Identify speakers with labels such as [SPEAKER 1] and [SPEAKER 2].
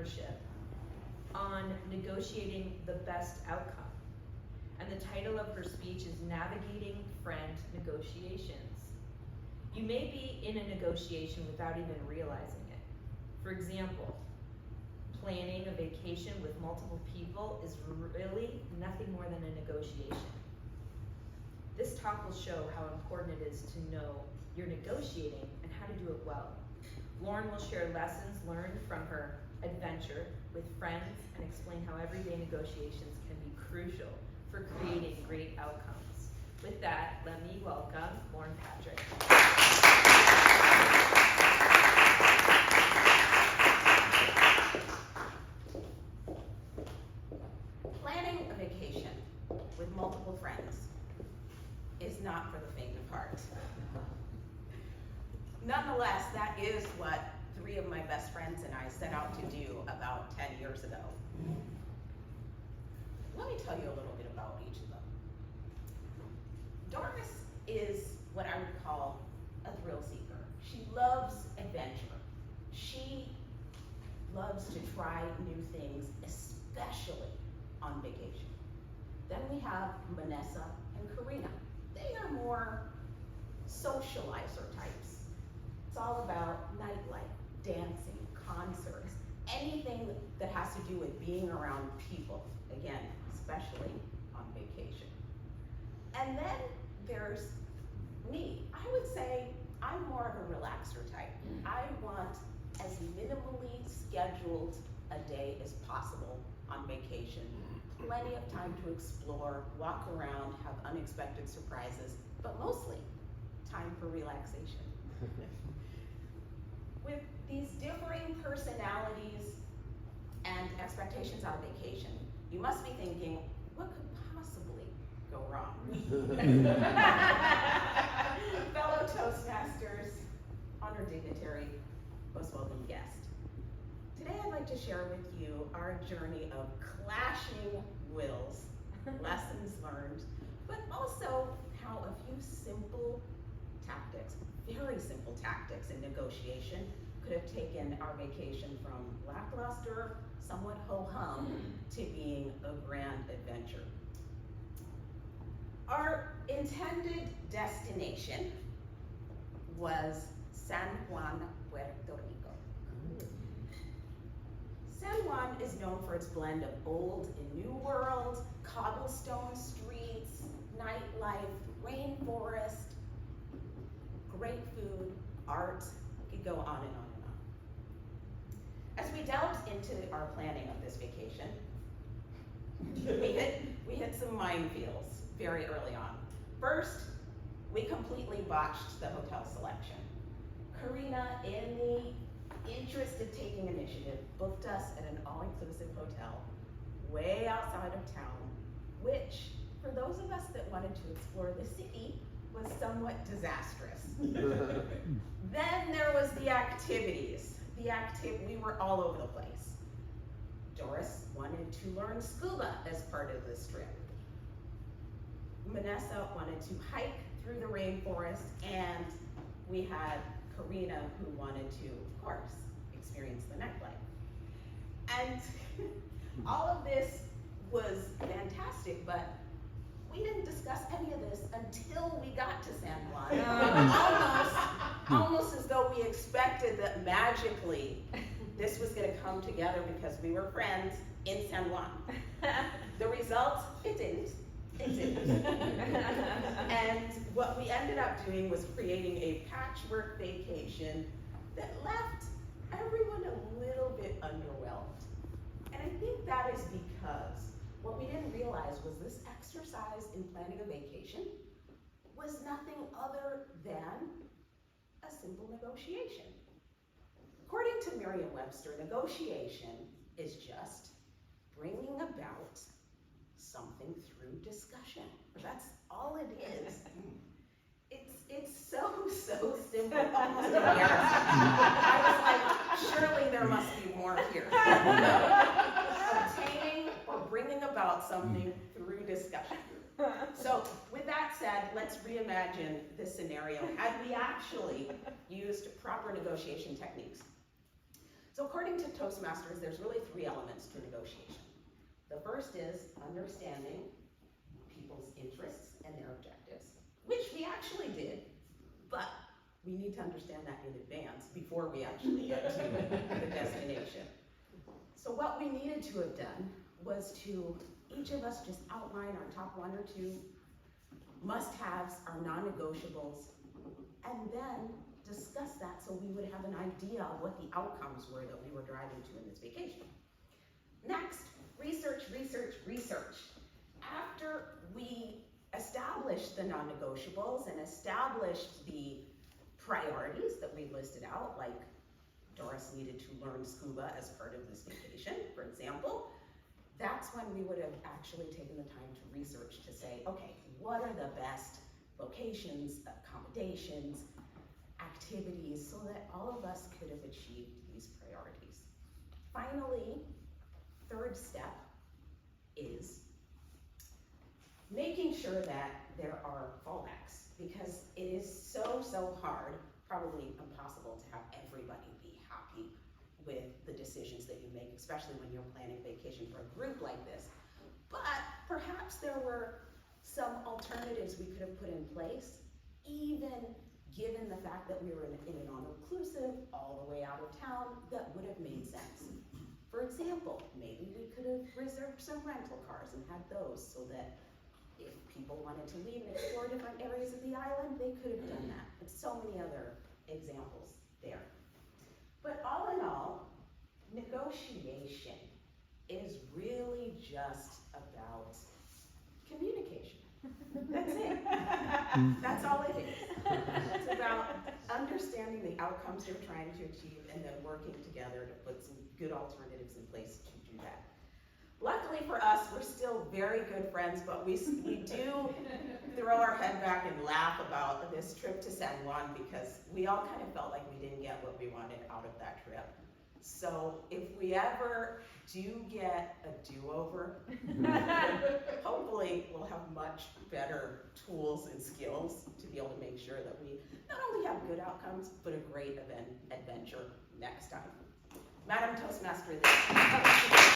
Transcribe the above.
[SPEAKER 1] Partnership on negotiating the best outcome. And the title of her speech is Navigating Friend Negotiations. You may be in a negotiation without even realizing it. For example, planning a vacation with multiple people is really nothing more than a negotiation. This talk will show how important it is to know you're negotiating and how to do it well. Lauren will share lessons learned from her adventure with friends and explain how everyday negotiations can be crucial for creating great outcomes. With that, let me welcome Lauren Patrick.
[SPEAKER 2] Planning a vacation with multiple friends is not for the faint of heart. Nonetheless, that is what 3 of my best friends and I set out to do about 10 years ago. Let me tell you a little bit about each of them. Doris is what I would call a thrill seeker. She loves adventure. She loves to try new things, especially on vacation. Then we have Vanessa and Karina. They are more socializer types. It's all about nightlife, dancing, concerts, anything that has to do with being around people, again, especially on vacation. And then there's me. I would say I'm more of a relaxer type. I want as minimally scheduled a day as possible on vacation. Plenty of time to explore, walk around, have unexpected surprises, but mostly time for relaxation. With these differing personalities and expectations on vacation, you must be thinking, what could possibly go wrong? Fellow Toastmasters, honored dignitary, most welcome guest. Today I'd like to share with you our journey of clashing wills, lessons learned, but also how a few simple tactics, very simple tactics in negotiation could have taken our vacation from lackluster, somewhat ho-hum, to being a grand adventure. Our intended destination was San Juan, Puerto Rico. San Juan is known for its blend of old and new world, cobblestone streets, nightlife, rainforest, great food, art, we could go on and on and on. As we delved into our planning of this vacation, we hit some minefields very early on. First, we completely botched the hotel selection. Karina, in the interest of taking initiative, booked us at an all-inclusive hotel way outside of town, which, for those of us that wanted to explore the city, was somewhat disastrous. Then there was the activities. We were all over the place. Doris wanted to learn scuba as part of this trip. Vanessa wanted to hike through the rainforest, and we had Karina who wanted to, of course, experience the nightlife. And all of this was fantastic, but we didn't discuss any of this until we got to San Juan. Almost as though we expected that magically this was going to come together because we were friends in San Juan. The result, it didn't. It didn't. And what we ended up doing was creating a patchwork vacation that left everyone a little bit underwhelmed. And I think that is because what we didn't realize was this exercise in planning a vacation was nothing other than a simple negotiation. According to Merriam-Webster, negotiation is just bringing about something through discussion. That's all it is. It's so simple, almost embarrassing. I was like, surely there must be more here. Obtaining or bringing about something through discussion. So with that said, let's reimagine this scenario had we actually used proper negotiation techniques. So according to Toastmasters, there's really 3 elements to negotiation. The first is understanding people's interests and their objectives, which we actually did, but we need to understand that in advance before we actually get to the destination. So what we needed to have done was to, each of us just outline our top 1 or 2 must-haves, our non-negotiables, and then discuss that so we would have an idea of what the outcomes were that we were driving to in this vacation. Next, research, research, research. After we established the non-negotiables and established the priorities that we listed out, like Doris needed to learn scuba as part of this vacation, for example, that's when we would have actually taken the time to research to say, okay, what are the best locations, accommodations, activities, so that all of us could have achieved these priorities. Finally, third step is making sure that there are fallbacks, because it is so hard, probably impossible to have everybody be happy with the decisions that you make, especially when you're planning vacation for a group like this. But perhaps there were some alternatives we could have put in place, even given the fact that we were in an all-inclusive, all the way out of town, that would have made sense. For example, maybe we could have reserved some rental cars and had those so that if people wanted to leave and explore different areas of the island, they could have done that. And so many other examples there. But all in all, negotiation is really just about communication. That's it. That's all it is. It's about understanding the outcomes you're trying to achieve and then working together to put some good alternatives in place to do that. Luckily for us, we're still very good friends, but we do throw our head back and laugh about this trip to San Juan because we all kind of felt like we didn't get what we wanted out of that trip. So if we ever do get a do-over, hopefully we'll have much better tools and skills to be able to make sure that we not only have good outcomes, but a great adventure next time. Madam Toastmaster,